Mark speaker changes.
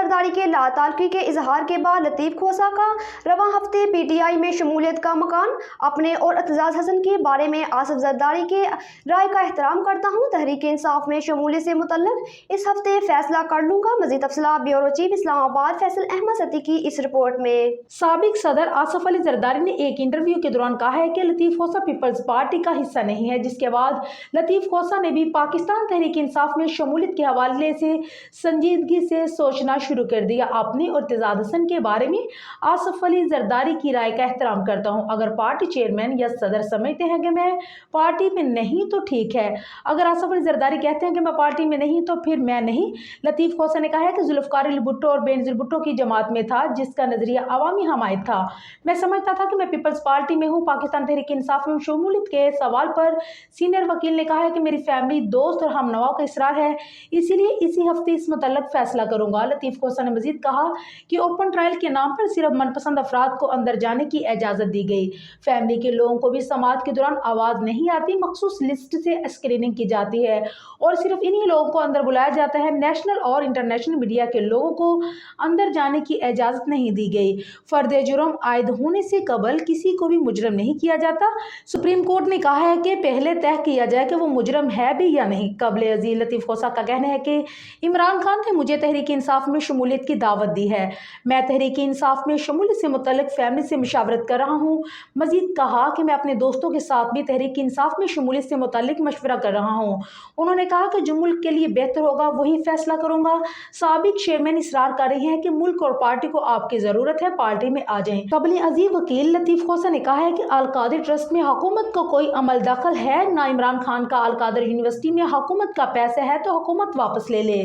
Speaker 1: زرداری کے لاتعلقی کے اظہار کے بعد لطیف کھوسہ کا رواں ہفتے پی ٹی آئی میں شمولیت کا مکان اپنے اور اعتزاز حسن کے بارے میں آصف زرداری کے رائے کا احترام کرتا ہوں، تحریک انصاف میں شمولیت سے متعلق اس ہفتے فیصلہ کر لوں گا۔ مزید تفصیلات بیورو چیف اسلام آباد فیصل احمد ستی کی اس رپورٹ میں۔
Speaker 2: سابق صدر آصف علی زرداری نے ایک انٹرویو کے دوران کہا ہے کہ لطیف کھوسہ پیپلز پارٹی کا حصہ نہیں ہے، جس کے بعد لطیف کھوسہ نے بھی پاکستان تحریک انصاف میں شمولیت کے حوالے سے سنجیدگی سے سوچنا شروع کر دیا۔ اپنے اور اعتزاز حسن کے بارے میں آصف علی زرداری کی رائے کا احترام کرتا ہوں۔ اگر پارٹی چیئرمین یا صدر سمجھتے ہیں کہ میں پارٹی میں نہیں تو ٹھیک ہے، اگر آصف علی زرداری کہتے ہیں کہ میں پارٹی میں نہیں تو پھر میں نہیں۔ لطیف کھوسہ نے کہا ہے کہ ذوالفقار علی بھٹو اور بینظیر بھٹو کی جماعت میں تھا، جس کا نظریہ عوامی حمایت تھا۔ میں سمجھتا تھا کہ میں پیپلز پارٹی میں ہوں۔ پاکستان تحریک انصاف میں شمولیت کے سوال پر سینئر وکیل نے کہا ہے کہ میری فیملی، دوست اور ہم نواؤں کا اصرار ہے، اسی لیے اسی ہفتے اس متعلق فیصلہ کروں گا۔ لطیف کھوسہ نے مزید کہا کہ اوپن ٹرائل کے نام پر صرف من پسند افراد کو اندر جانے کی اجازت دی گئی۔ فیملی کے لوگوں کو بھی سماعت کے دوران آواز نہیں آتی، مخصوص لسٹ سے اسکریننگ کی جاتی ہے اور صرف انہی لوگوں کو اندر بلایا جاتا ہے۔ نیشنل اور انٹرنیشنل میڈیا کے لوگوں کو اندر جانے کی اجازت نہیں دی گئی۔ فرد جرم عائد ہونے سے قبل کسی کو بھی مجرم نہیں کیا جاتا۔ سپریم کورٹ نے کہا ہے کہ پہلے طے کیا جائے کہ وہ مجرم ہے بھی یا نہیں۔ قابل ذکر لطیف کھوسہ کا کہنا ہے کہ عمران خان نے مجھے تحریک انصاف میں شمولیت کی دعوت دی ہے۔ میں تحریک انصاف میں شمولیت سے متعلق فیملی سے مشاورت کر رہا ہوں۔ مزید کہا کہ میں اپنے دوستوں کے ساتھ بھی تحریک انصاف میں شمولیت سے متعلق مشورہ کر رہا ہوں۔ انہوں نے کہا کہ جو ملک کے لیے بہتر ہوگا وہی فیصلہ کروں گا۔ سابق چیئرمین اصرار کر رہے ہیں کہ ملک اور پارٹی کو آپ کی ضرورت ہے، پارٹی میں آ جائیں۔ قابل عزیز وکیل لطیف کھوسہ نے کہا ہے کہ القادری ٹرسٹ میں حکومت کو کوئی عمل دخل ہے نہ عمران خان کا۔ القادری یونیورسٹی میں حکومت کا پیسہ ہے تو حکومت واپس لے لے۔